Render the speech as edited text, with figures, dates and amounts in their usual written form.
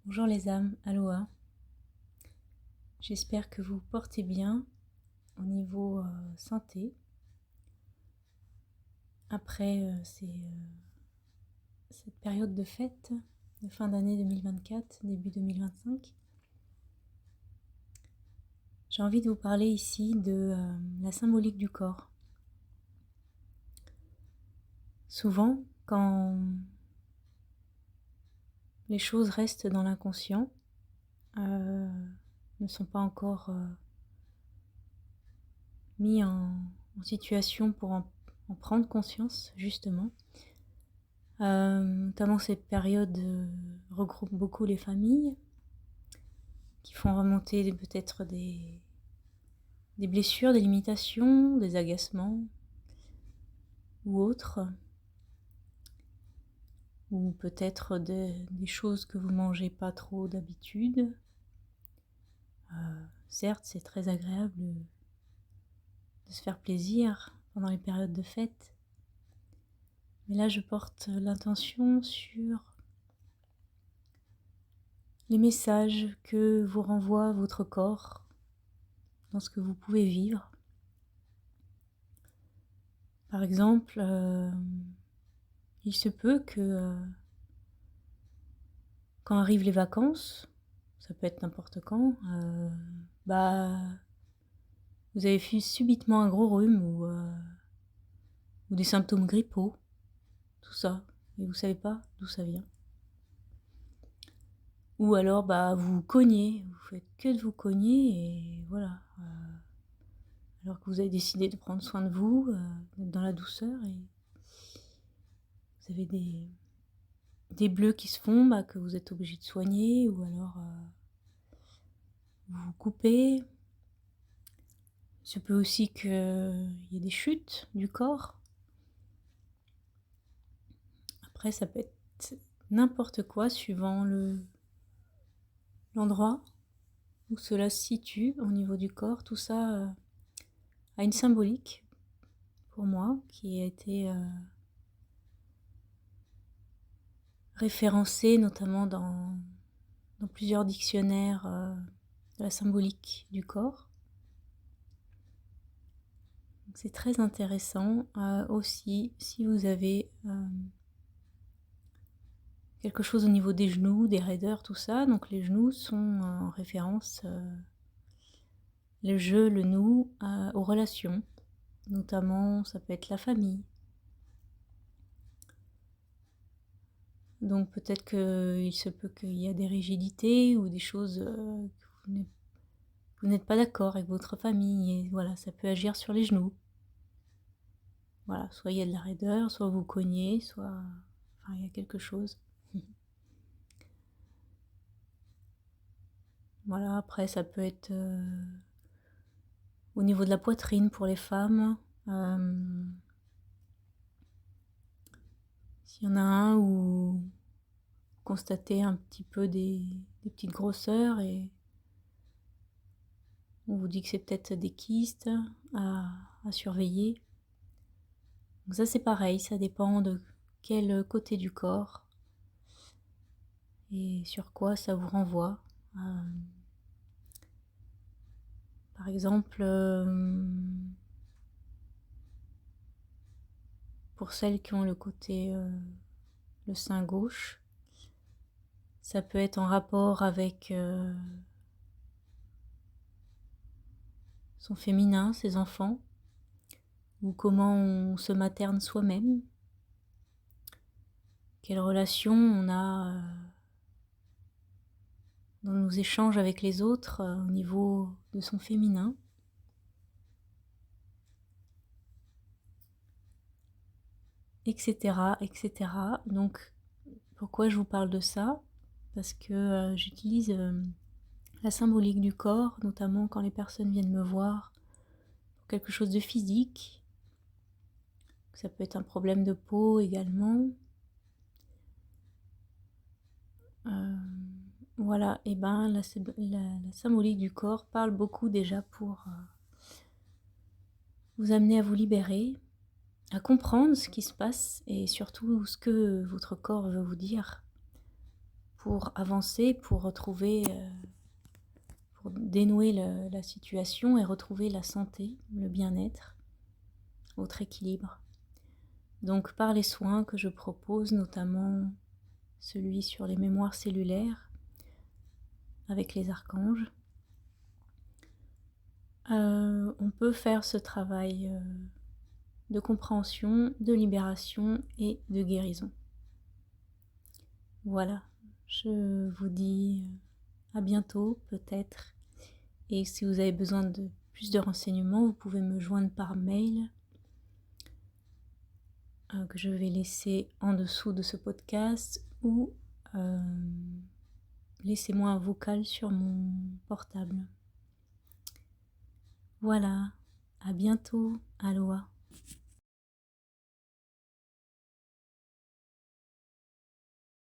Bonjour les âmes, aloha. J'espère que vous portez bien au niveau santé. Après cette période de fête de fin d'année 2024, début 2025, j'ai envie de vous parler ici de la symbolique du corps. Souvent, quand les choses restent dans l'inconscient, ne sont pas encore mis en situation pour en prendre conscience, justement. Notamment cette période regroupe beaucoup les familles qui font remonter peut-être des blessures, des limitations, des agacements ou autres, ou peut-être des choses que vous mangez pas trop d'habitude. Certes, c'est très agréable de se faire plaisir pendant les périodes de fête, mais là je porte l'intention sur les messages que vous renvoie votre corps dans ce que vous pouvez vivre. Par exemple, il se peut que quand arrivent les vacances, ça peut être n'importe quand, vous avez subitement un gros rhume ou des symptômes grippaux, tout ça, et vous savez pas d'où ça vient. Ou alors vous vous cognez, vous faites que de vous cogner et voilà. Alors que vous avez décidé de prendre soin de vous, d'être dans la douceur, et vous avez des bleus qui se font, que vous êtes obligé de soigner, ou alors vous vous coupez. Il se peut aussi qu'il y ait des chutes du corps. Après, ça peut être n'importe quoi suivant l'endroit où cela se situe au niveau du corps. Tout ça a une symbolique pour moi qui a été référencée notamment dans plusieurs dictionnaires de la symbolique du corps. C'est très intéressant aussi si vous avez quelque chose au niveau des genoux, des raideurs, tout ça. Donc les genoux sont en référence le je, le nous aux relations. Notamment, ça peut être la famille. Donc peut-être qu'il se peut qu'il y a des rigidités ou des choses que vous n'êtes pas d'accord avec votre famille. Et voilà, ça peut agir sur les genoux. Voilà, soit il y a de la raideur, soit vous cognez, soit... Enfin, il y a quelque chose. Voilà, après ça peut être au niveau de la poitrine pour les femmes. S'il y en a un où vous constatez un petit peu des petites grosseurs et on vous dit que c'est peut-être des kystes à surveiller. Donc ça c'est pareil, ça dépend de quel côté du corps et sur quoi ça vous renvoie. Par exemple, pour celles qui ont le côté, le sein gauche, ça peut être en rapport avec son féminin, ses enfants, ou comment on se materne soi-même, quelle relation on a dans nos échanges avec les autres au niveau de son féminin. Etc., etc. Donc, pourquoi je vous parle de ça? Parce que j'utilise la symbolique du corps, notamment quand les personnes viennent me voir pour quelque chose de physique. Ça peut être un problème de peau également. Voilà, et la symbolique du corps parle beaucoup déjà pour vous amener à vous libérer, à comprendre ce qui se passe et surtout ce que votre corps veut vous dire pour avancer, pour retrouver, pour dénouer la situation et retrouver la santé, le bien-être, votre équilibre. Donc par les soins que je propose, notamment celui sur les mémoires cellulaires avec les archanges, on peut faire ce travail de compréhension, de libération et de guérison. Voilà, je vous dis à bientôt peut-être, et si vous avez besoin de plus de renseignements, vous pouvez me joindre par mail que je vais laisser en dessous de ce podcast, ou laissez-moi un vocal sur mon portable. Voilà, à bientôt, Aloha.